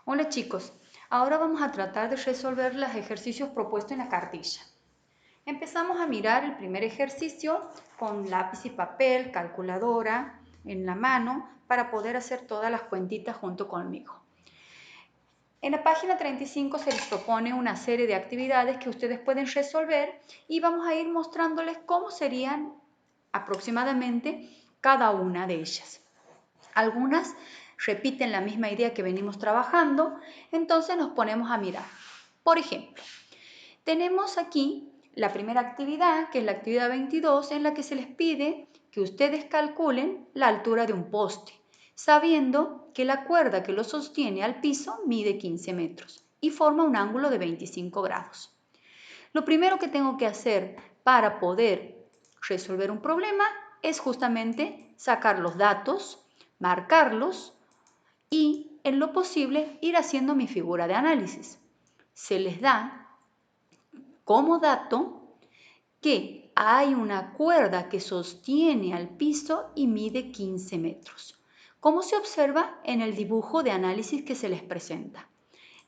Hola chicos, ahora vamos a tratar de resolver los ejercicios propuestos en la cartilla. Empezamos a mirar el primer ejercicio con lápiz y papel, calculadora en la mano para poder hacer todas las cuentitas junto conmigo. En la página 35 se les propone una serie de actividades que ustedes pueden resolver y vamos a ir mostrándoles cómo serían aproximadamente cada una de ellas. Algunas repiten la misma idea que venimos trabajando, entonces nos ponemos a mirar. Por ejemplo, tenemos aquí la primera actividad, que es la actividad 22, en la que se les pide que ustedes calculen la altura de un poste, sabiendo que la cuerda que lo sostiene al piso mide 15 metros y forma un ángulo de 25 grados. Lo primero que tengo que hacer para poder resolver un problema es justamente sacar los datos, marcarlos y, en lo posible, ir haciendo mi figura de análisis. Se les da como dato que hay una cuerda que sostiene al piso y mide 15 metros, como se observa en el dibujo de análisis que se les presenta.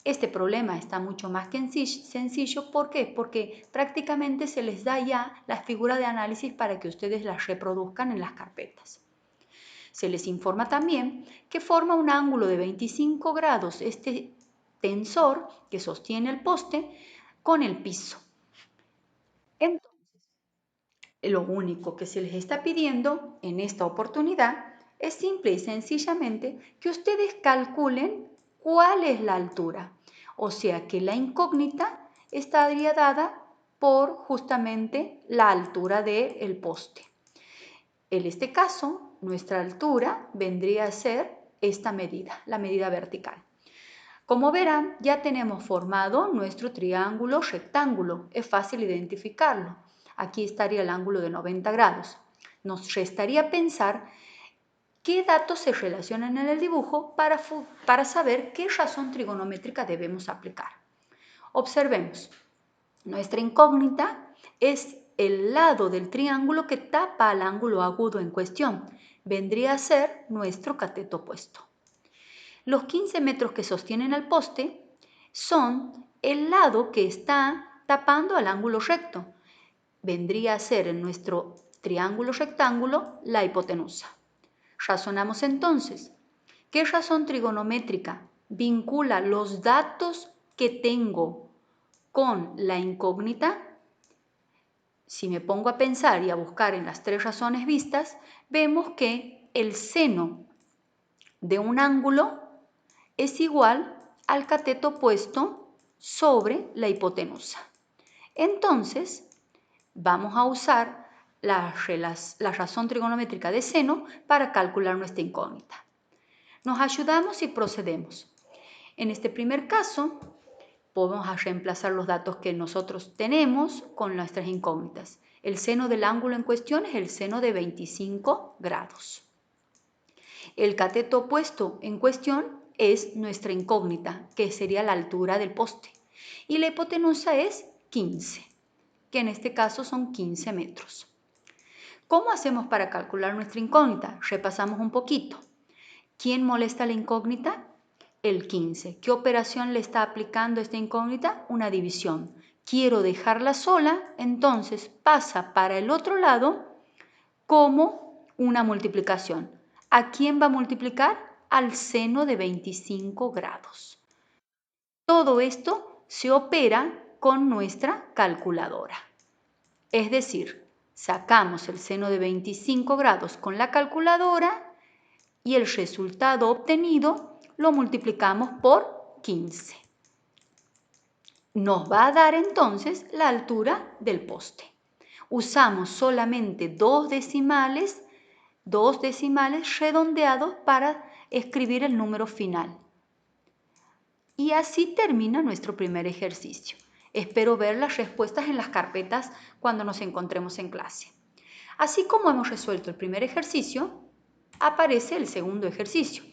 Este problema está mucho más sencillo. ¿Por qué? Porque prácticamente se les da ya la figura de análisis para que ustedes las reproduzcan en las carpetas. Se les informa también que forma un ángulo de 25 grados este tensor que sostiene el poste con el piso. Entonces, lo único que se les está pidiendo en esta oportunidad es simple y sencillamente que ustedes calculen cuál es la altura. O sea que la incógnita estaría dada por justamente la altura del poste. En este caso, nuestra altura vendría a ser esta medida, la medida vertical. Como verán, ya tenemos formado nuestro triángulo rectángulo. Es fácil identificarlo. Aquí estaría el ángulo de 90 grados. Nos restaría pensar qué datos se relacionan en el dibujo para saber qué razón trigonométrica debemos aplicar. Observemos. Nuestra incógnita es el lado del triángulo que tapa al ángulo agudo en cuestión. Vendría a ser nuestro cateto opuesto. Los 15 metros que sostienen al poste son el lado que está tapando al ángulo recto. Vendría a ser en nuestro triángulo rectángulo la hipotenusa. Razonamos entonces. ¿Qué razón trigonométrica vincula los datos que tengo con la incógnita? Si me pongo a pensar y a buscar en las tres razones vistas, vemos que el seno de un ángulo es igual al cateto opuesto sobre la hipotenusa. Entonces, vamos a usar la razón trigonométrica de seno para calcular nuestra incógnita. Nos ayudamos y procedemos. En este primer caso, podemos reemplazar los datos que nosotros tenemos con nuestras incógnitas. El seno del ángulo en cuestión es el seno de 25 grados. El cateto opuesto en cuestión es nuestra incógnita, que sería la altura del poste. Y la hipotenusa es 15, que en este caso son 15 metros. ¿Cómo hacemos para calcular nuestra incógnita? Repasamos un poquito. ¿Quién molesta la incógnita? El 15. ¿Qué operación le está aplicando esta incógnita? Una división. Quiero dejarla sola, entonces pasa para el otro lado como una multiplicación. ¿A quién va a multiplicar? Al seno de 25 grados. Todo esto se opera con nuestra calculadora. Es decir, sacamos el seno de 25 grados con la calculadora y el resultado obtenido lo multiplicamos por 15. Nos va a dar entonces la altura del poste. Usamos solamente dos decimales redondeados para escribir el número final. Y así termina nuestro primer ejercicio. Espero ver las respuestas en las carpetas cuando nos encontremos en clase. Así como hemos resuelto el primer ejercicio, aparece el segundo ejercicio.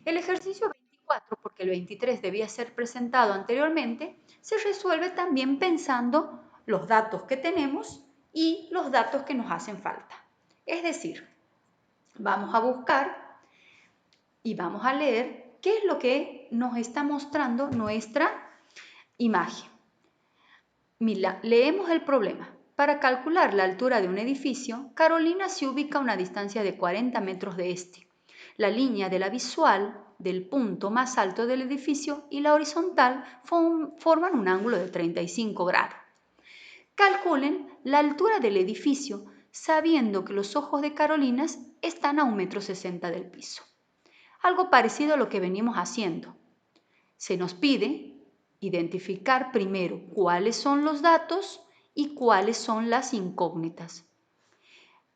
El ejercicio 24, porque el 23 debía ser presentado anteriormente, se resuelve también pensando los datos que tenemos y los datos que nos hacen falta. Es decir, vamos a buscar y vamos a leer ¿Qué es lo que nos está mostrando nuestra imagen? Mira, leemos el problema. Para calcular la altura de un edificio, Carolina se ubica a una distancia de 40 metros de este. La línea de la visual del punto más alto del edificio y la horizontal forman un ángulo de 35 grados. Calculen la altura del edificio sabiendo que los ojos de Carolina están a 1,60 m del piso. Algo parecido a lo que venimos haciendo. Se nos pide identificar primero cuáles son los datos y cuáles son las incógnitas.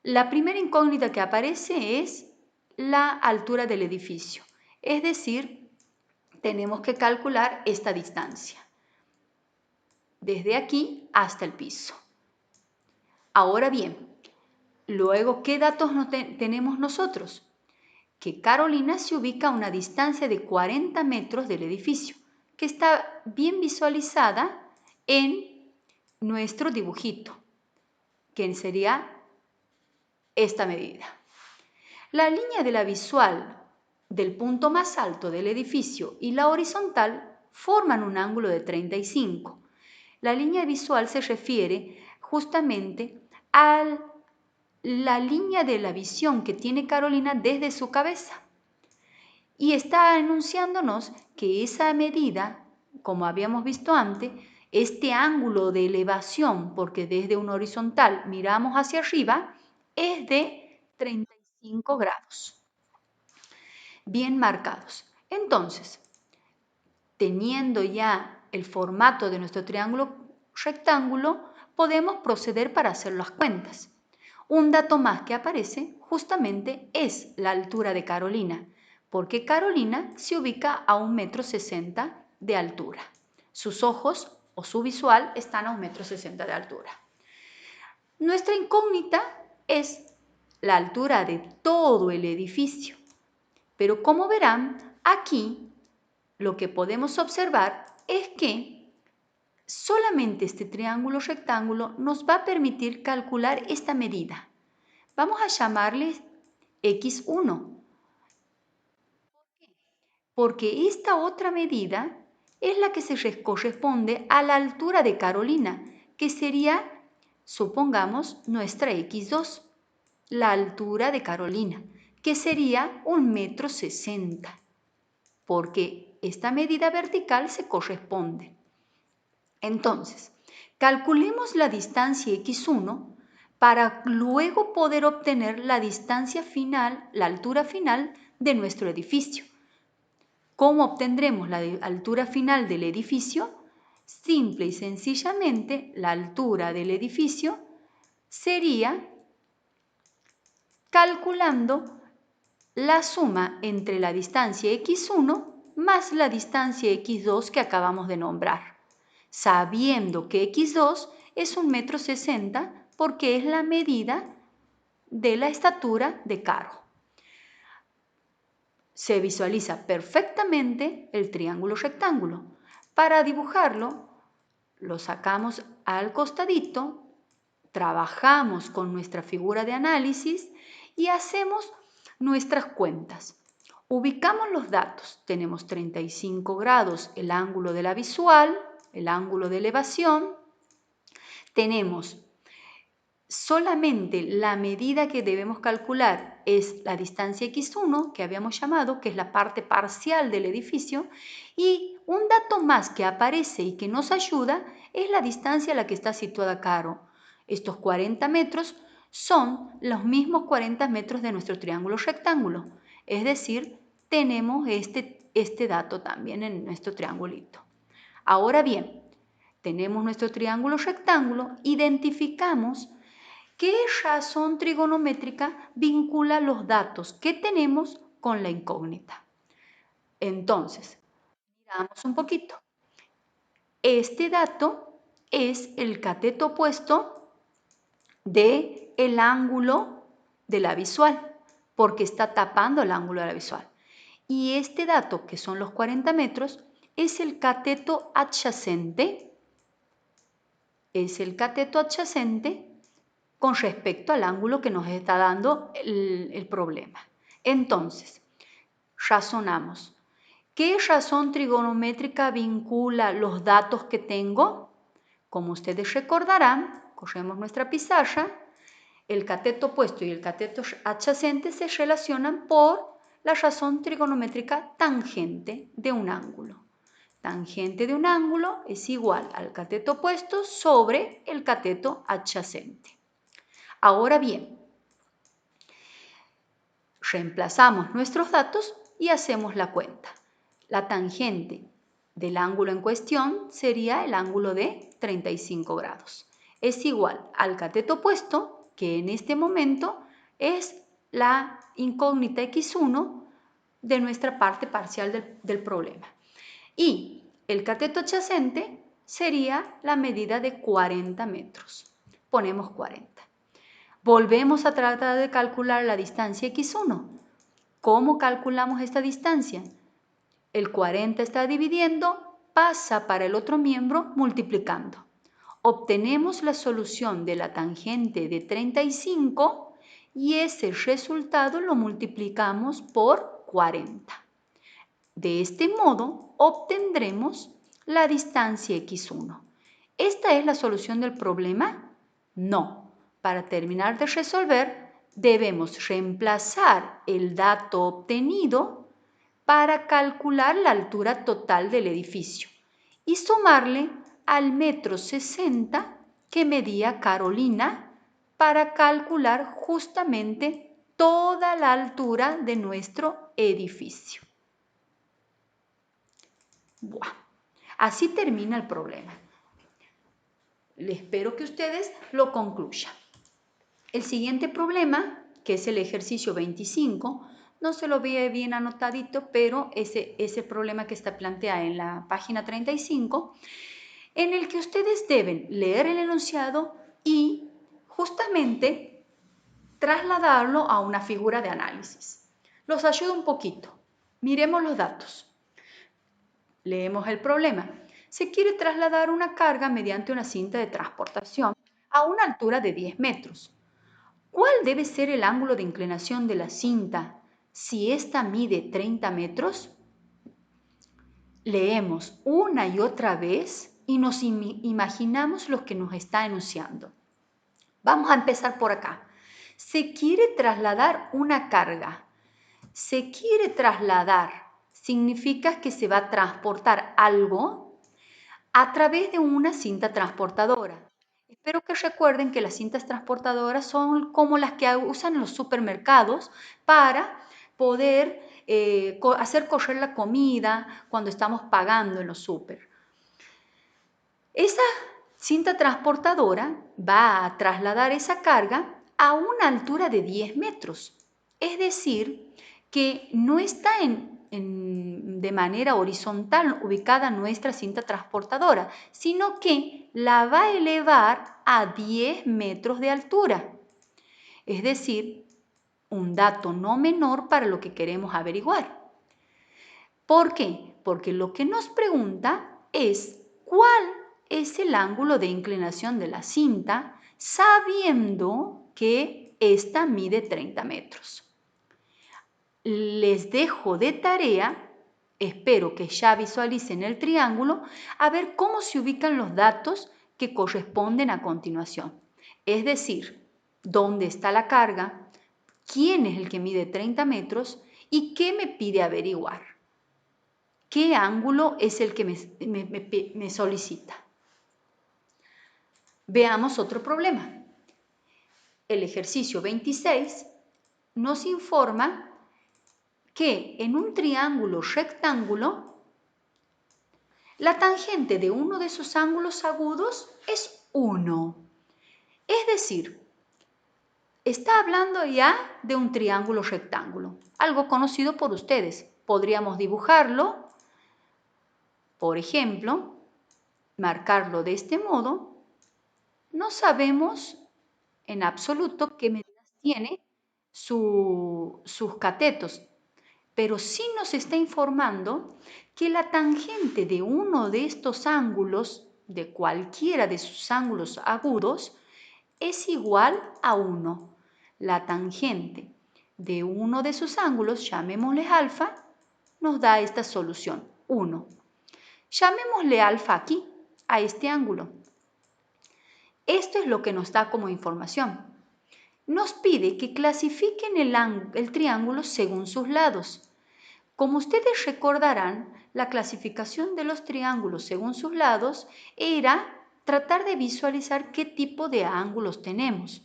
La primera incógnita que aparece es la altura del edificio, es decir, tenemos que calcular esta distancia, desde aquí hasta el piso. Ahora bien, luego, ¿qué datos tenemos nosotros? Que Carolina se ubica a una distancia de 40 metros del edificio, que está bien visualizada en nuestro dibujito, que sería esta medida. La línea de la visual del punto más alto del edificio y la horizontal forman un ángulo de 35. La línea visual se refiere justamente a la línea de la visión que tiene Carolina desde su cabeza. Y está anunciándonos que esa medida, como habíamos visto antes, este ángulo de elevación, porque desde una horizontal miramos hacia arriba, es de 35 grados. Bien marcados. Entonces, teniendo ya el formato de nuestro triángulo rectángulo, podemos proceder para hacer las cuentas. Un dato más que aparece justamente es la altura de Carolina, porque Carolina se ubica a 1,60 m de altura. Sus ojos o su visual están a 1,60 m de altura. Nuestra incógnita es la altura de todo el edificio, pero como verán, aquí lo que podemos observar es que solamente este triángulo rectángulo nos va a permitir calcular esta medida. Vamos a llamarle X1. Porque esta otra medida es la que se corresponde a la altura de Carolina, que sería, supongamos, nuestra X2, la altura de Carolina, que sería 1,60 m, porque esta medida vertical se corresponde. Entonces, calculemos la distancia X1 para luego poder obtener la distancia final, la altura final de nuestro edificio. ¿Cómo obtendremos la altura final del edificio? Simple y sencillamente, la altura del edificio sería calculando la suma entre la distancia X1 más la distancia X2 que acabamos de nombrar, sabiendo que X2 es 1,60 m porque es la medida de la estatura de Caro. Se visualiza perfectamente el triángulo rectángulo. Para dibujarlo, lo sacamos al costadito, trabajamos con nuestra figura de análisis y hacemos nuestras cuentas. Ubicamos los datos. Tenemos 35 grados el ángulo de la visual, el ángulo de elevación. Tenemos solamente la medida que debemos calcular es la distancia X1, que habíamos llamado, que es la parte parcial del edificio, y un dato más que aparece y que nos ayuda es la distancia a la que está situada Caro. Estos 40 metros son los mismos 40 metros de nuestro triángulo rectángulo, es decir, tenemos este dato también en nuestro triangulito. Ahora bien, tenemos nuestro triángulo rectángulo, identificamos ¿qué razón trigonométrica vincula los datos que tenemos con la incógnita? Entonces, miramos un poquito. Este dato es el cateto opuesto del ángulo de la visual, porque está tapando el ángulo de la visual. Y este dato, que son los 40 metros, es el cateto adyacente. Es el cateto adyacente con respecto al ángulo que nos está dando el problema. Entonces, razonamos. ¿Qué razón trigonométrica vincula los datos que tengo? Como ustedes recordarán, corremos nuestra pizarra, el cateto opuesto y el cateto adyacente se relacionan por la razón trigonométrica tangente de un ángulo. Tangente de un ángulo es igual al cateto opuesto sobre el cateto adyacente. Ahora bien, reemplazamos nuestros datos y hacemos la cuenta. La tangente del ángulo en cuestión sería el ángulo de 35 grados. Es igual al cateto opuesto, que en este momento es la incógnita x1 de nuestra parte parcial del problema. Y el cateto adyacente sería la medida de 40 metros. Ponemos 40. Volvemos a tratar de calcular la distancia x1. ¿Cómo calculamos esta distancia? El 40 está dividiendo, pasa para el otro miembro multiplicando. Obtenemos la solución de la tangente de 35 y ese resultado lo multiplicamos por 40. De este modo obtendremos la distancia x1. ¿Esta es la solución del problema? No. Para terminar de resolver, debemos reemplazar el dato obtenido para calcular la altura total del edificio y sumarle al metro 60 que medía Carolina para calcular justamente toda la altura de nuestro edificio. Buah. Así termina el problema. Espero que ustedes lo concluyan. El siguiente problema, que es el ejercicio 25, no se lo ve bien anotadito, pero ese problema que está planteado en la página 35, en el que ustedes deben leer el enunciado y justamente trasladarlo a una figura de análisis. Los ayudo un poquito. Miremos los datos. Leemos el problema. Se quiere trasladar una carga mediante una cinta de transportación a una altura de 10 metros. ¿Cuál debe ser el ángulo de inclinación de la cinta si ésta mide 30 metros? Leemos una y otra vez y nos imaginamos lo que nos está enunciando. Vamos a empezar por acá. Se quiere trasladar una carga. Se quiere trasladar significa que se va a transportar algo a través de una cinta transportadora. Espero que recuerden que las cintas transportadoras son como las que usan en los supermercados para poder hacer correr la comida cuando estamos pagando en los super. Esa cinta transportadora va a trasladar esa carga a una altura de 10 metros. Es decir, que no está de manera horizontal ubicada nuestra cinta transportadora, sino que la va a elevar a 10 metros de altura. Es decir, un dato no menor para lo que queremos averiguar. ¿Por qué? Porque lo que nos pregunta es cuál es el ángulo de inclinación de la cinta sabiendo que ésta mide 30 metros. Les dejo de tarea, espero que ya visualicen el triángulo, a ver cómo se ubican los datos que corresponden a continuación. Es decir, dónde está la carga, quién es el que mide 30 metros y qué me pide averiguar. ¿Qué ángulo es el que me solicita? Veamos otro problema. El ejercicio 26 nos informa que en un triángulo rectángulo, la tangente de uno de sus ángulos agudos es 1. Es decir, está hablando ya de un triángulo rectángulo, algo conocido por ustedes. Podríamos dibujarlo, por ejemplo, marcarlo de este modo. No sabemos en absoluto qué medidas tiene sus catetos, pero sí nos está informando que la tangente de uno de estos ángulos, de cualquiera de sus ángulos agudos, es igual a 1. La tangente de uno de sus ángulos, llamémosle alfa, nos da esta solución, 1. Llamémosle alfa aquí, a este ángulo. Esto es lo que nos da como información. Nos pide que clasifiquen el triángulo según sus lados. Como ustedes recordarán, la clasificación de los triángulos según sus lados era tratar de visualizar qué tipo de ángulos tenemos.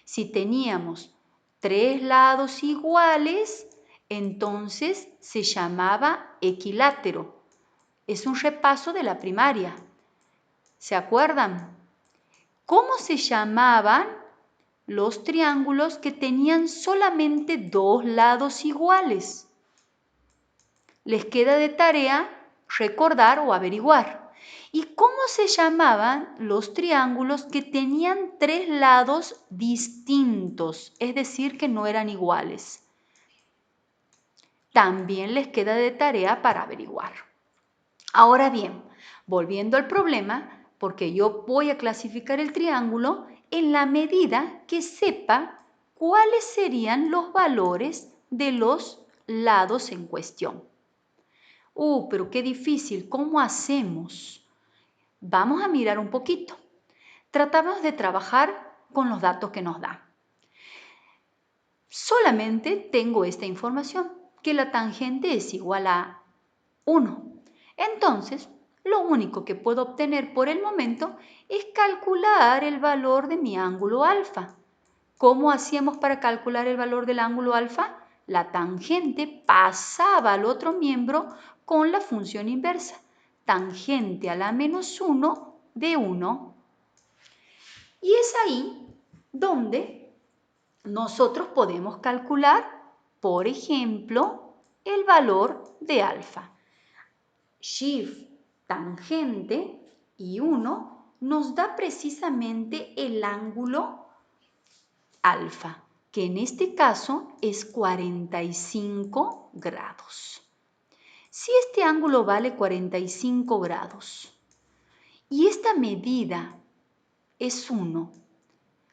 Si teníamos 3 lados iguales, entonces se llamaba equilátero. Es un repaso de la primaria. ¿Se acuerdan? ¿Cómo se llamaban los triángulos que tenían solamente 2 lados iguales? Les queda de tarea recordar o averiguar. ¿Y cómo se llamaban los triángulos que tenían 3 lados distintos, es decir, que no eran iguales? También les queda de tarea para averiguar. Ahora bien, volviendo al problema, porque yo voy a clasificar el triángulo en la medida que sepa cuáles serían los valores de los lados en cuestión. Pero qué difícil, ¿cómo hacemos? Vamos a mirar un poquito. Tratamos de trabajar con los datos que nos da. Solamente tengo esta información, que la tangente es igual a 1. Entonces, lo único que puedo obtener por el momento es calcular el valor de mi ángulo alfa. ¿Cómo hacíamos para calcular el valor del ángulo alfa? La tangente pasaba al otro miembro con la función inversa. Tangente a la menos 1 de 1. Y es ahí donde nosotros podemos calcular, por ejemplo, el valor de alfa. Shift, tangente y 1 nos da precisamente el ángulo alfa, que en este caso es 45 grados. Si este ángulo vale 45 grados y esta medida es 1,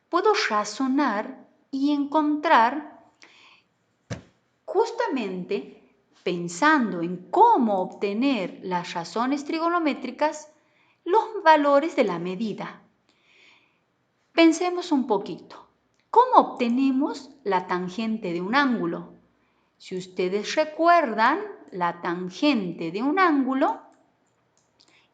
puedo razonar y encontrar justamente pensando en cómo obtener las razones trigonométricas, los valores de la medida. Pensemos un poquito. ¿Cómo obtenemos la tangente de un ángulo? Si ustedes recuerdan, la tangente de un ángulo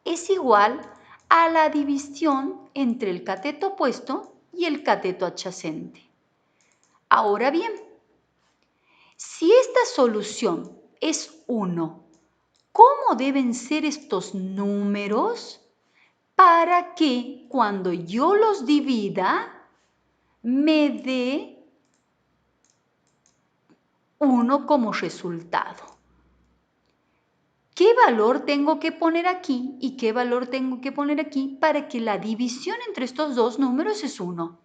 es igual a la división entre el cateto opuesto y el cateto adyacente. Ahora bien, si esta solución es 1, ¿cómo deben ser estos números para que cuando yo los divida me dé 1 como resultado? ¿Qué valor tengo que poner aquí y qué valor tengo que poner aquí para que la división entre estos dos números es 1?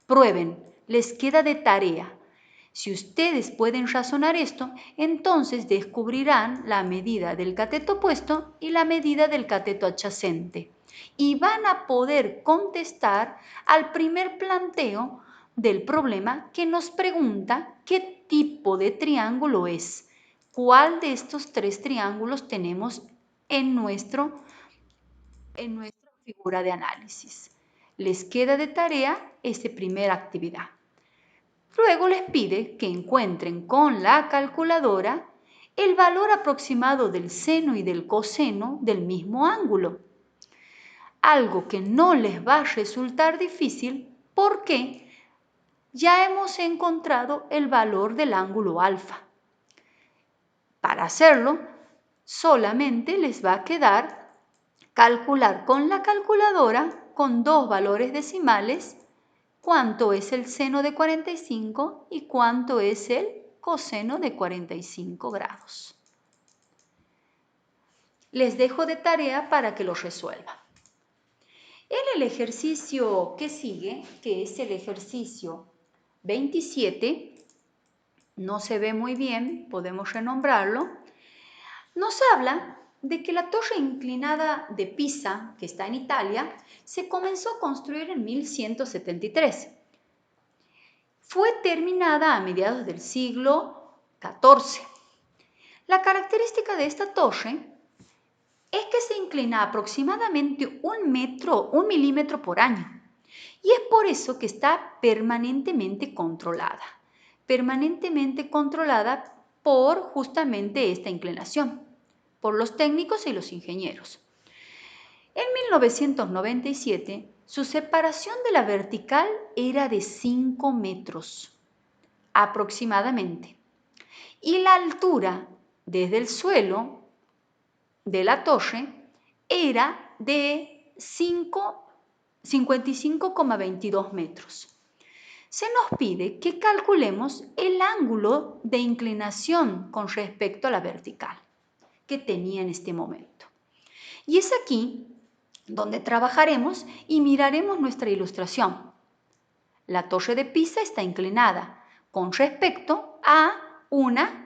Prueben, les queda de tarea. Si ustedes pueden razonar esto, entonces descubrirán la medida del cateto opuesto y la medida del cateto adyacente. Y van a poder contestar al primer planteo del problema que nos pregunta qué tipo de triángulo es. ¿Cuál de estos 3 triángulos tenemos en nuestra figura de análisis? Les queda de tarea esta primera actividad. Luego les pide que encuentren con la calculadora el valor aproximado del seno y del coseno del mismo ángulo. Algo que no les va a resultar difícil porque ya hemos encontrado el valor del ángulo alfa. Para hacerlo, solamente les va a quedar calcular con la calculadora, con 2 valores decimales, cuánto es el seno de 45 y cuánto es el coseno de 45 grados. Les dejo de tarea para que lo resuelvan. En el ejercicio que sigue, que es el ejercicio 27, no se ve muy bien, podemos renombrarlo, nos habla de que la torre inclinada de Pisa, que está en Italia, se comenzó a construir en 1173. Fue terminada a mediados del siglo XIV. La característica de esta torre es que se inclina aproximadamente 1 milímetro por año. Y es por eso que está permanentemente controlada por justamente esta inclinación, por los técnicos y los ingenieros. En 1997, su separación de la vertical era de 5 metros aproximadamente, y la altura desde el suelo de la torre era de 55,22 metros. Se nos pide que calculemos el ángulo de inclinación con respecto a la vertical que tenía en este momento. Y es aquí donde trabajaremos y miraremos nuestra ilustración. La torre de Pisa está inclinada con respecto a una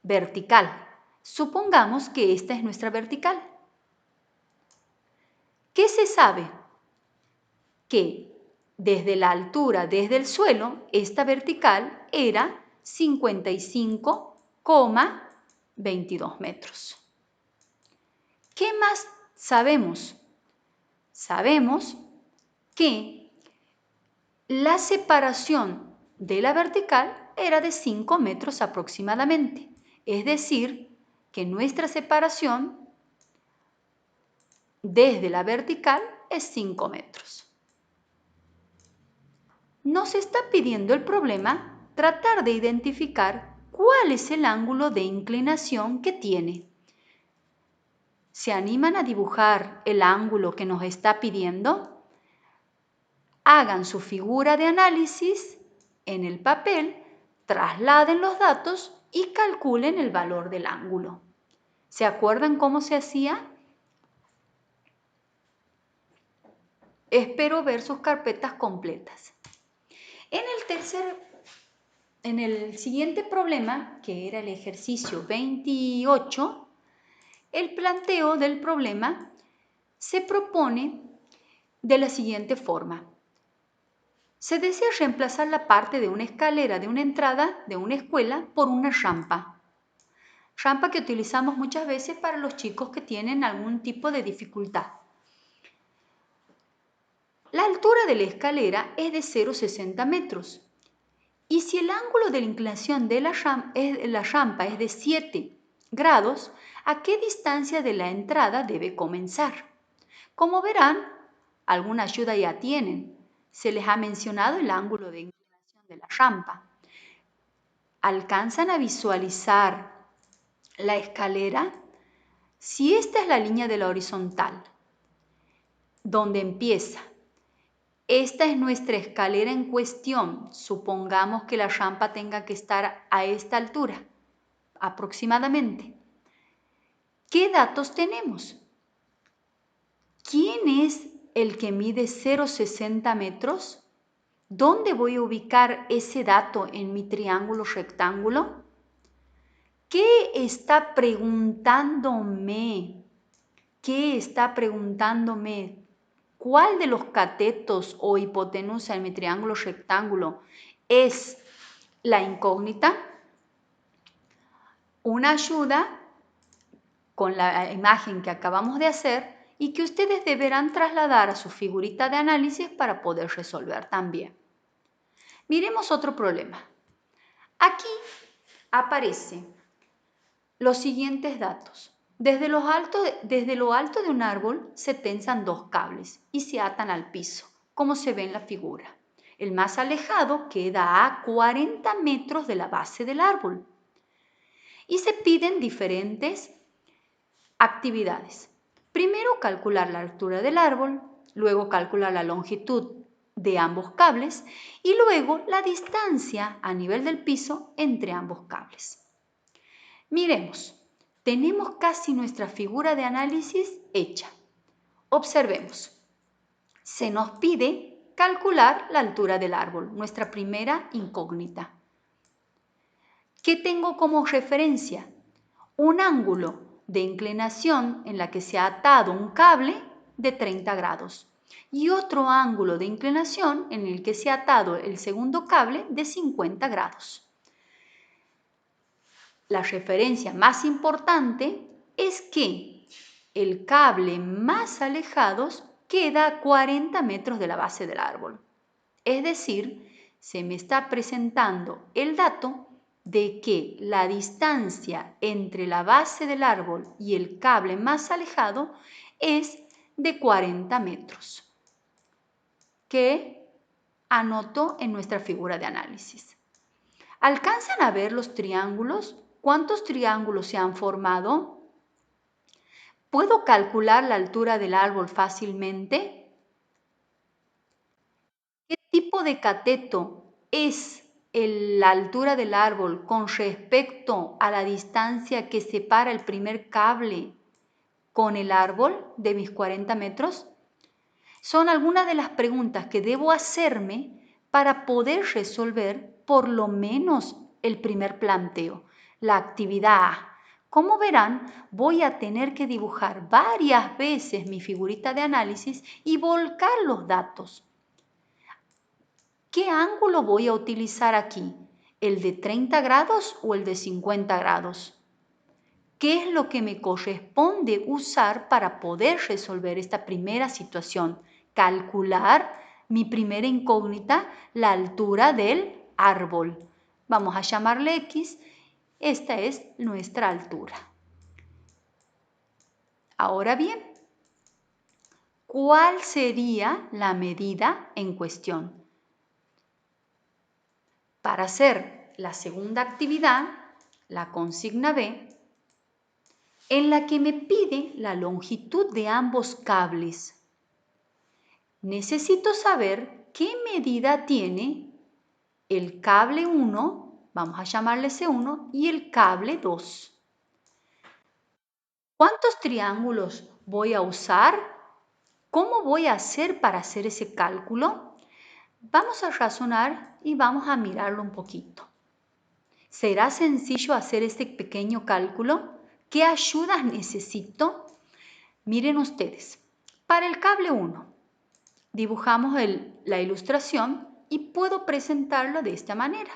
vertical. Supongamos que esta es nuestra vertical. ¿Qué se sabe? Que desde la altura, desde el suelo, esta vertical era 55,22 metros. ¿Qué más sabemos? Sabemos que la separación de la vertical era de 5 metros aproximadamente. Es decir, que nuestra separación desde la vertical es 5 metros. Nos está pidiendo el problema tratar de identificar cuál es el ángulo de inclinación que tiene. ¿Se animan a dibujar el ángulo que nos está pidiendo? Hagan su figura de análisis en el papel, trasladen los datos y calculen el valor del ángulo. ¿Se acuerdan cómo se hacía? Espero ver sus carpetas completas. En el siguiente problema, que era el ejercicio 28, el planteo del problema se propone de la siguiente forma. Se desea reemplazar la parte de una escalera de una entrada de una escuela por una rampa. Rampa que utilizamos muchas veces para los chicos que tienen algún tipo de dificultad. La altura de la escalera es de 0,60 metros. Y si el ángulo de la inclinación de la rampa es de 7 grados, ¿a qué distancia de la entrada debe comenzar? Como verán, alguna ayuda ya tienen. Se les ha mencionado el ángulo de inclinación de la rampa. ¿Alcanzan a visualizar la escalera? Si esta es la línea de la horizontal, donde empieza, esta es nuestra escalera en cuestión. Supongamos que la rampa tenga que estar a esta altura, aproximadamente. ¿Qué datos tenemos? ¿Quién es el que mide 0,60 metros? ¿Dónde voy a ubicar ese dato en mi triángulo rectángulo? ¿Qué está preguntándome? ¿Qué está preguntándome? ¿Cuál de los catetos o hipotenusa en mi triángulo rectángulo es la incógnita? Una ayuda con la imagen que acabamos de hacer y que ustedes deberán trasladar a su figurita de análisis para poder resolver también. Miremos otro problema. Aquí aparecen los siguientes datos. Desde lo alto de un árbol se tensan 2 cables y se atan al piso, como se ve en la figura. El más alejado queda a 40 metros de la base del árbol. Y se piden diferentes actividades. Primero, calcular la altura del árbol, luego calcular la longitud de ambos cables y luego la distancia a nivel del piso entre ambos cables. Miremos. Tenemos casi nuestra figura de análisis hecha. Observemos. Se nos pide calcular la altura del árbol, nuestra primera incógnita. ¿Qué tengo como referencia? Un ángulo de inclinación en la que se ha atado un cable de 30 grados y otro ángulo de inclinación en el que se ha atado el segundo cable de 50 grados. La referencia más importante es que el cable más alejado queda a 40 metros de la base del árbol. Es decir, se me está presentando el dato de que la distancia entre la base del árbol y el cable más alejado es de 40 metros, que anoto en nuestra figura de análisis. ¿Alcanzan a ver los triángulos? ¿Cuántos triángulos se han formado? ¿Puedo calcular la altura del árbol fácilmente? ¿Qué tipo de cateto es la altura del árbol con respecto a la distancia que separa el primer cable con el árbol de mis 40 metros? Son algunas de las preguntas que debo hacerme para poder resolver por lo menos el primer planteo, la actividad A. Como verán, voy a tener que dibujar varias veces mi figurita de análisis y volcar los datos. ¿Qué ángulo voy a utilizar aquí? ¿El de 30 grados o el de 50 grados? ¿Qué es lo que me corresponde usar para poder resolver esta primera situación? Calcular mi primera incógnita, la altura del árbol. Vamos a llamarle X. Esta es nuestra altura. Ahora bien, ¿cuál sería la medida en cuestión? Para hacer la segunda actividad, la consigna B, en la que me pide la longitud de ambos cables. Necesito saber qué medida tiene el cable 1, vamos a llamarle C1, y el cable 2. ¿Cuántos triángulos voy a usar? ¿Cómo voy a hacer para hacer ese cálculo? Vamos a razonar y vamos a mirarlo un poquito. ¿Será sencillo hacer este pequeño cálculo? ¿Qué ayudas necesito? Miren ustedes, para el cable 1, dibujamos la ilustración y puedo presentarlo de esta manera.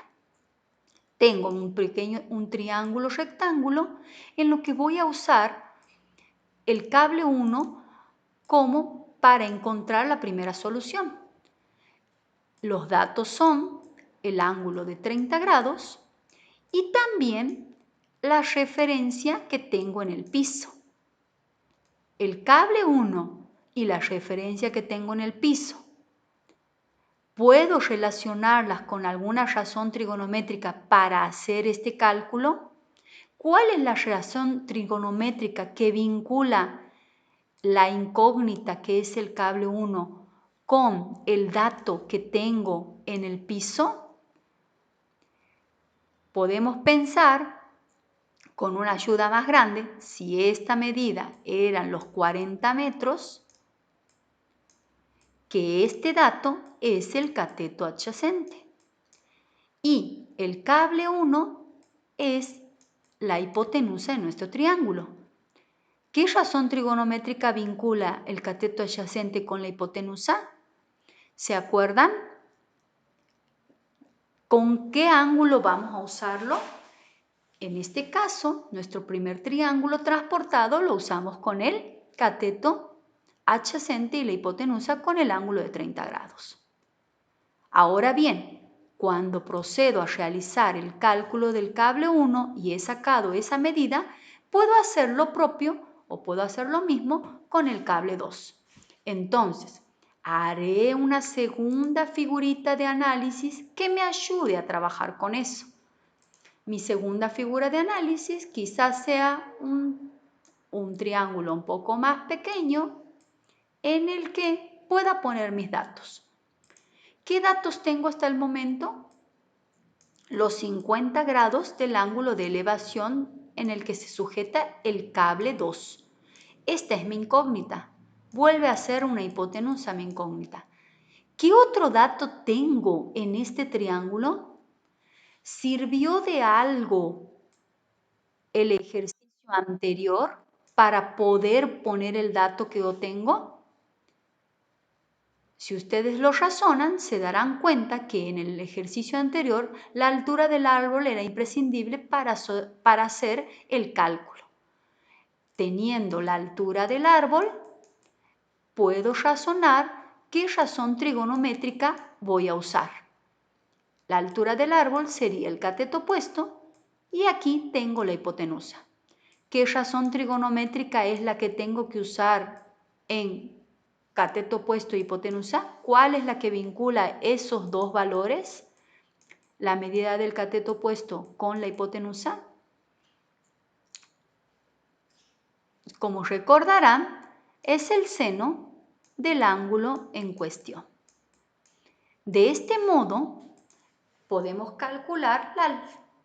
Tengo un triángulo rectángulo en lo que voy a usar el cable 1 como para encontrar la primera solución. Los datos son el ángulo de 30 grados y también la referencia que tengo en el piso. El cable 1 y la referencia que tengo en el piso, ¿puedo relacionarlas con alguna razón trigonométrica para hacer este cálculo? ¿Cuál es la razón trigonométrica que vincula la incógnita que es el cable 1 con el dato que tengo en el piso? Podemos pensar con una ayuda más grande, si esta medida eran los 40 metros, que este dato es el cateto adyacente y el cable 1 es la hipotenusa de nuestro triángulo. ¿Qué razón trigonométrica vincula el cateto adyacente con la hipotenusa? ¿Se acuerdan? ¿Con qué ángulo vamos a usarlo? En este caso, nuestro primer triángulo transportado lo usamos con el cateto adyacente y la hipotenusa con el ángulo de 30 grados. Ahora bien, cuando procedo a realizar el cálculo del cable 1 y he sacado esa medida, puedo hacer lo propio o puedo hacer lo mismo con el cable 2. Entonces, haré una segunda figurita de análisis que me ayude a trabajar con eso. Mi segunda figura de análisis quizás sea un triángulo un poco más pequeño en el que pueda poner mis datos. ¿Qué datos tengo hasta el momento? Los 50 grados del ángulo de elevación en el que se sujeta el cable 2. Esta es mi incógnita. Vuelve a ser una hipotenusa mi incógnita. ¿Qué otro dato tengo en este triángulo? ¿Sirvió de algo el ejercicio anterior para poder poner el dato que yo tengo? Si ustedes lo razonan, se darán cuenta que en el ejercicio anterior la altura del árbol era imprescindible para hacer el cálculo. Teniendo la altura del árbol, puedo razonar qué razón trigonométrica voy a usar. La altura del árbol sería el cateto opuesto y aquí tengo la hipotenusa. ¿Qué razón trigonométrica es la que tengo que usar en cateto opuesto e hipotenusa? ¿Cuál es la que vincula esos dos valores? La medida del cateto opuesto con la hipotenusa. Como recordarán, es el seno del ángulo en cuestión. De este modo, podemos calcular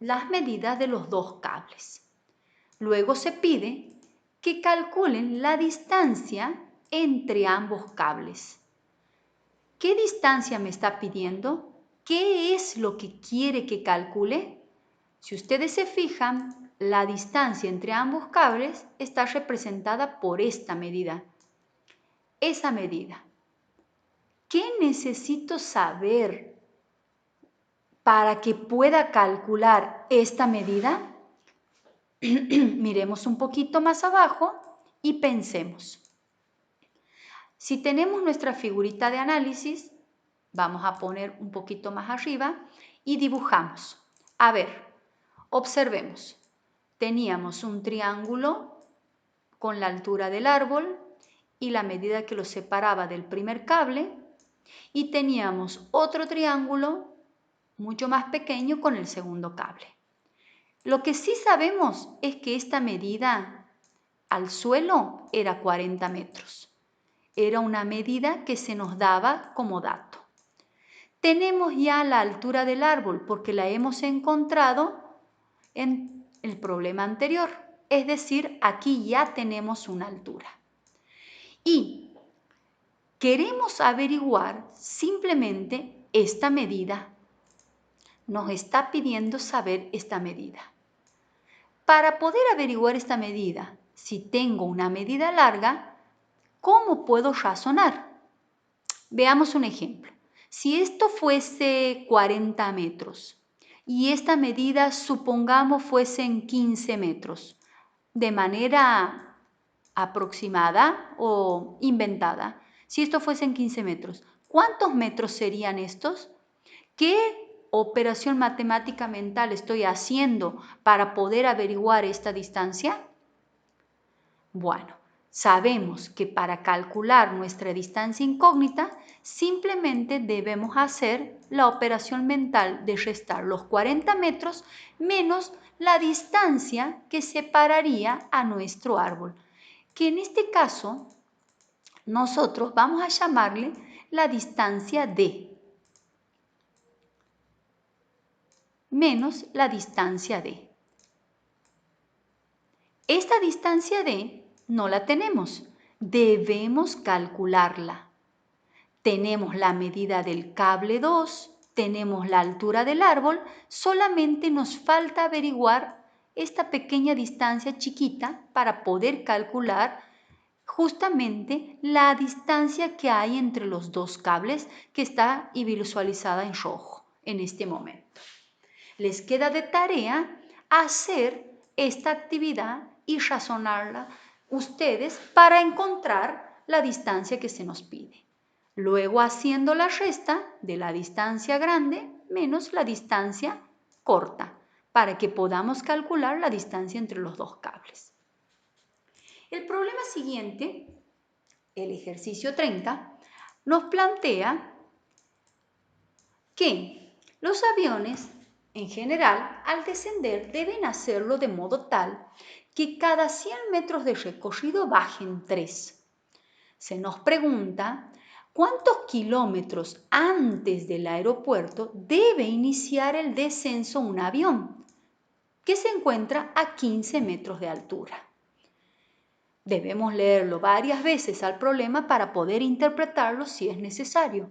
las medidas de los dos cables. Luego se pide que calculen la distancia entre ambos cables. ¿Qué distancia me está pidiendo? ¿Qué es lo que quiere que calcule? Si ustedes se fijan, la distancia entre ambos cables está representada por esta medida. Esa medida. ¿Qué necesito saber para que pueda calcular esta medida? Miremos un poquito más abajo y pensemos. Si tenemos nuestra figurita de análisis, vamos a poner un poquito más arriba y dibujamos. A ver, observemos. Teníamos un triángulo con la altura del árbol y la medida que lo separaba del primer cable, y teníamos otro triángulo mucho más pequeño con el segundo cable. Lo que sí sabemos es que esta medida al suelo era 40 metros. Era una medida que se nos daba como dato. Tenemos ya la altura del árbol porque la hemos encontrado en el problema anterior. Es decir, aquí ya tenemos una altura. Y queremos averiguar simplemente esta medida. Nos está pidiendo saber esta medida. Para poder averiguar esta medida, si tengo una medida larga, ¿cómo puedo razonar? Veamos un ejemplo. Si esto fuese 40 metros y esta medida, supongamos, fuesen 15 metros, de manera aproximada o inventada, si esto fuesen 15 metros, ¿cuántos metros serían estos? ¿Qué operación matemática mental estoy haciendo para poder averiguar esta distancia? Bueno, sabemos que para calcular nuestra distancia incógnita, simplemente debemos hacer la operación mental de restar los 40 metros menos la distancia que separaría a nuestro árbol, que en este caso nosotros vamos a llamarle la distancia D, menos la distancia D. Esta distancia D no la tenemos, debemos calcularla. Tenemos la medida del cable 2, tenemos la altura del árbol, solamente nos falta averiguar esta pequeña distancia chiquita para poder calcular justamente la distancia que hay entre los dos cables, que está visualizada en rojo en este momento. Les queda de tarea hacer esta actividad y razonarla ustedes para encontrar la distancia que se nos pide. Luego haciendo la resta de la distancia grande menos la distancia corta, para que podamos calcular la distancia entre los dos cables. El problema siguiente, el ejercicio 30, nos plantea que los aviones en general, al descender, deben hacerlo de modo tal que cada 100 metros de recorrido bajen 3. Se nos pregunta cuántos kilómetros antes del aeropuerto debe iniciar el descenso un avión que se encuentra a 15 metros de altura. Debemos leerlo varias veces al problema para poder interpretarlo si es necesario.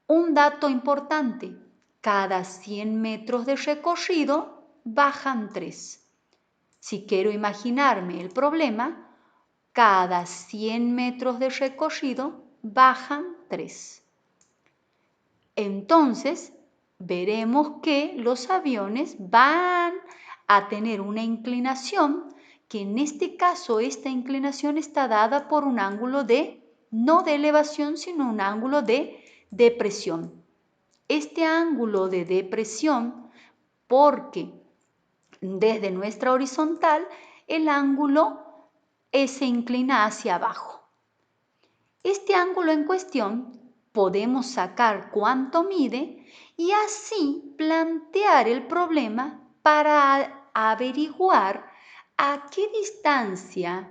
Un dato importante. Cada 100 metros de recorrido bajan 3. Si quiero imaginarme el problema, cada 100 metros de recorrido bajan 3. Entonces, veremos que los aviones van a tener una inclinación, que en este caso esta inclinación está dada por un ángulo no de elevación, sino un ángulo de depresión. Este ángulo de depresión, porque desde nuestra horizontal el ángulo se inclina hacia abajo. Este ángulo en cuestión podemos sacar cuánto mide y así plantear el problema para averiguar a qué distancia,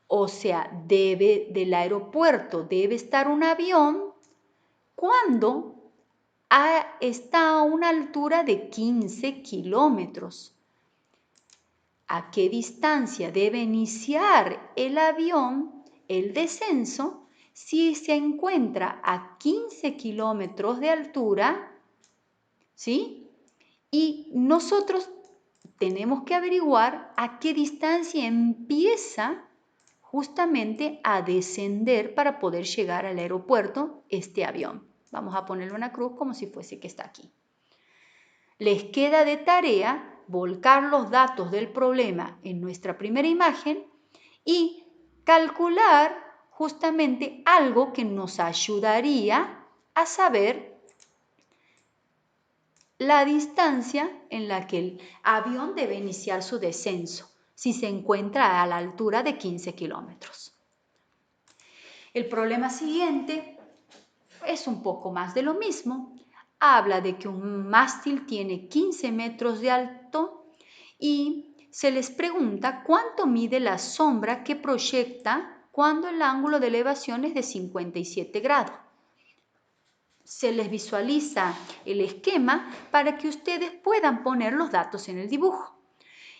o sea, del aeropuerto debe estar un avión cuando está a una altura de 15 kilómetros. ¿A qué distancia debe iniciar el avión el descenso si se encuentra a 15 kilómetros de altura? ¿Sí? Y nosotros tenemos que averiguar a qué distancia empieza justamente a descender para poder llegar al aeropuerto este avión. Vamos a ponerle una cruz como si fuese que está aquí. Les queda de tarea volcar los datos del problema en nuestra primera imagen y calcular justamente algo que nos ayudaría a saber la distancia en la que el avión debe iniciar su descenso si se encuentra a la altura de 15 kilómetros. El problema siguiente es un poco más de lo mismo. Habla de que un mástil tiene 15 metros de alto y se les pregunta cuánto mide la sombra que proyecta cuando el ángulo de elevación es de 57 grados. Se les visualiza el esquema para que ustedes puedan poner los datos en el dibujo.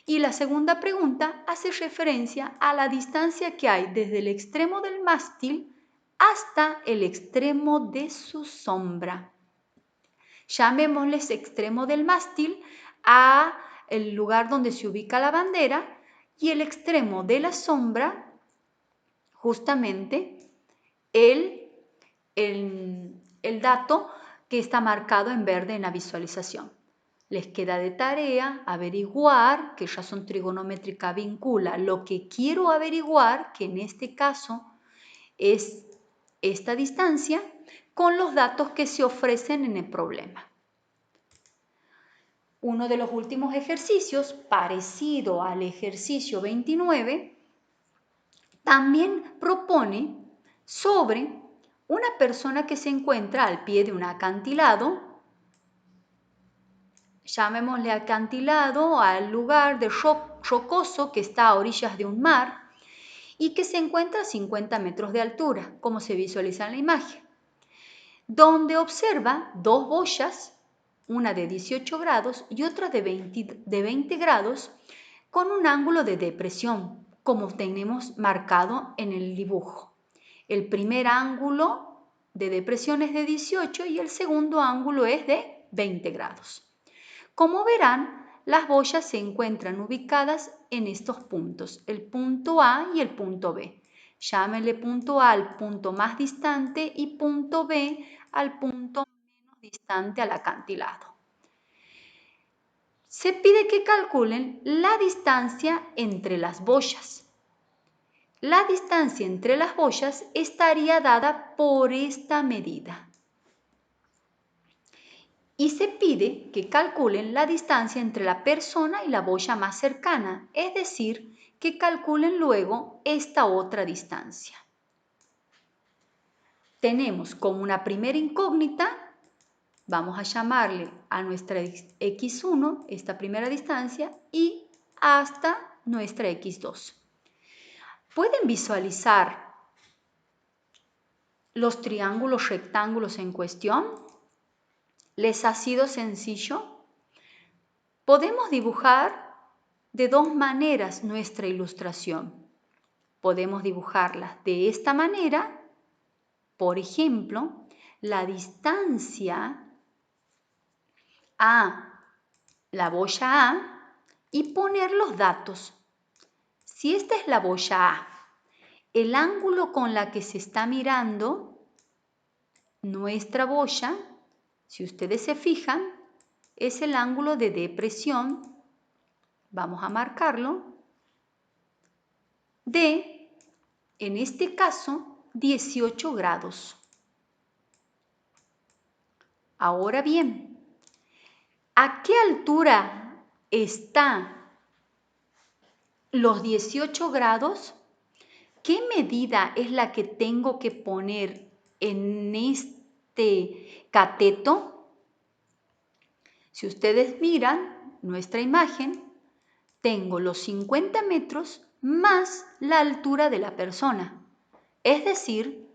Y la segunda pregunta hace referencia a la distancia que hay desde el extremo del mástil hasta el extremo de su sombra. Llamémosles extremo del mástil a el lugar donde se ubica la bandera y el extremo de la sombra, justamente el dato que está marcado en verde en la visualización. Les queda de tarea averiguar, que razón trigonométrica vincula lo que quiero averiguar, que en este caso es esta distancia, con los datos que se ofrecen en el problema. Uno de los últimos ejercicios, parecido al ejercicio 29, también propone sobre una persona que se encuentra al pie de un acantilado, llamémosle acantilado al lugar de rocoso que está a orillas de un mar y que se encuentra a 50 metros de altura, como se visualiza en la imagen, donde observa dos boyas, una de 18 grados y otra de 20 grados, con un ángulo de depresión, como tenemos marcado en el dibujo. El primer ángulo de depresión es de 18 y el segundo ángulo es de 20 grados. Como verán, las boyas se encuentran ubicadas en estos puntos, el punto A y el punto B. Llámenle punto A al punto más distante y punto B al punto menos distante al acantilado. Se pide que calculen la distancia entre las boyas. La distancia entre las boyas estaría dada por esta medida. Y se pide que calculen la distancia entre la persona y la boya más cercana, es decir, que calculen luego esta otra distancia. Tenemos como una primera incógnita, vamos a llamarle a nuestra x1, esta primera distancia, y hasta nuestra x2. ¿Pueden visualizar los triángulos rectángulos en cuestión? ¿Les ha sido sencillo? Podemos dibujar de dos maneras nuestra ilustración. Podemos dibujarla de esta manera, por ejemplo, la distancia a la boya A y poner los datos. Si esta es la boya A el ángulo con la que se está mirando nuestra boya, si ustedes se fijan, es el ángulo de depresión, vamos a marcarlo, de, en este caso, 18 grados. Ahora bien, ¿a qué altura están los 18 grados? ¿Qué medida es la que tengo que poner en este cateto? Si ustedes miran nuestra imagen, tengo los 50 metros más la altura de la persona. Es decir,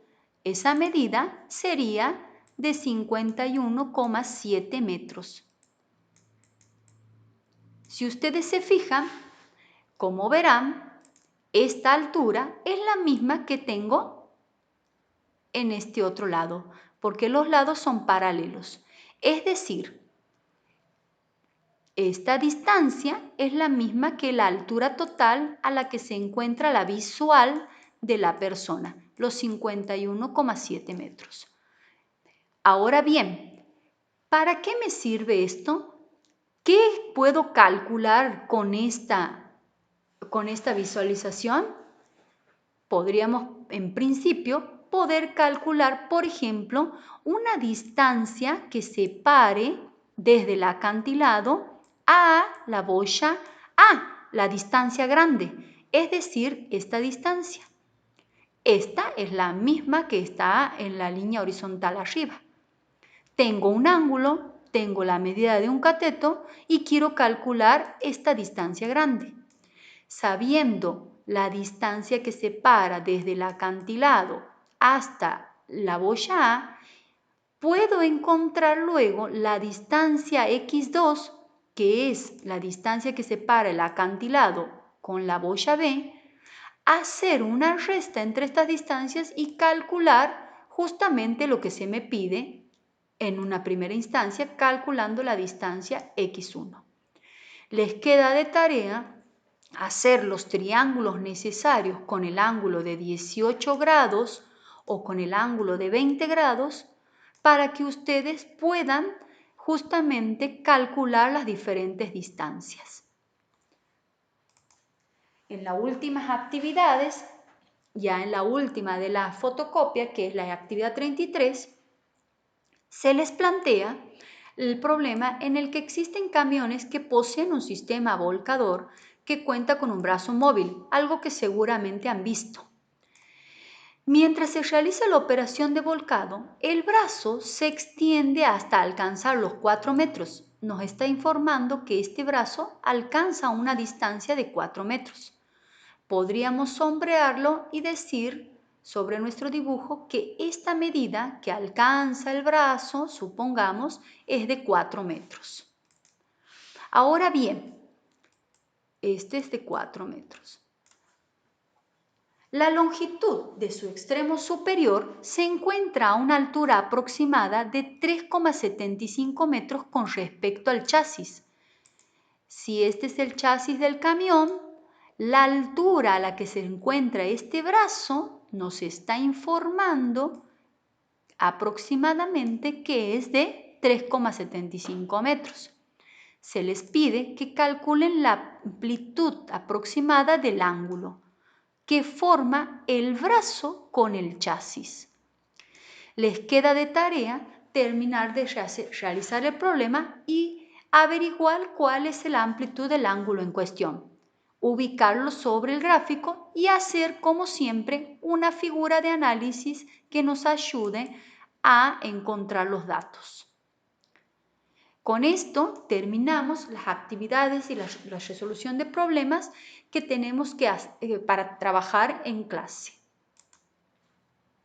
esa medida sería de 51,7 metros. Si ustedes se fijan, como verán, esta altura es la misma que tengo en este otro lado, porque los lados son paralelos. Es decir, esta distancia es la misma que la altura total a la que se encuentra la visual de la persona, los 51,7 metros. Ahora bien, ¿para qué me sirve esto? ¿Qué puedo calcular con esta visualización? Podríamos, en principio, poder calcular, por ejemplo, una distancia que separe desde el acantilado a la boya A, la distancia grande, es decir, esta distancia. Esta es la misma que está en la línea horizontal arriba. Tengo un ángulo, tengo la medida de un cateto y quiero calcular esta distancia grande. Sabiendo la distancia que separa desde el acantilado hasta la boya A, puedo encontrar luego la distancia x2, que es la distancia que separa el acantilado con la boya B, hacer una resta entre estas distancias y calcular justamente lo que se me pide en una primera instancia, calculando la distancia x1. Les queda de tarea hacer los triángulos necesarios con el ángulo de 18 grados o con el ángulo de 20 grados para que ustedes puedan justamente calcular las diferentes distancias. En las últimas actividades, ya en la última de la fotocopia, que es la actividad 33, se les plantea el problema en el que existen camiones que poseen un sistema volcador que cuenta con un brazo móvil, algo que seguramente han visto. Mientras se realiza la operación de volcado, el brazo se extiende hasta alcanzar los 4 metros. Nos está informando que este brazo alcanza una distancia de 4 metros. Podríamos sombrearlo y decir sobre nuestro dibujo que esta medida que alcanza el brazo, supongamos, es de 4 metros. Ahora bien, este es de 4 metros. La longitud de su extremo superior se encuentra a una altura aproximada de 3,75 metros con respecto al chasis. Si este es el chasis del camión, la altura a la que se encuentra este brazo nos está informando aproximadamente que es de 3,75 metros. Se les pide que calculen la amplitud aproximada del ángulo que forma el brazo con el chasis. Les queda de tarea terminar de realizar el problema y averiguar cuál es la amplitud del ángulo en cuestión, ubicarlo sobre el gráfico y hacer, como siempre, una figura de análisis que nos ayude a encontrar los datos. Con esto terminamos las actividades y la resolución de problemas que tenemos para trabajar en clase.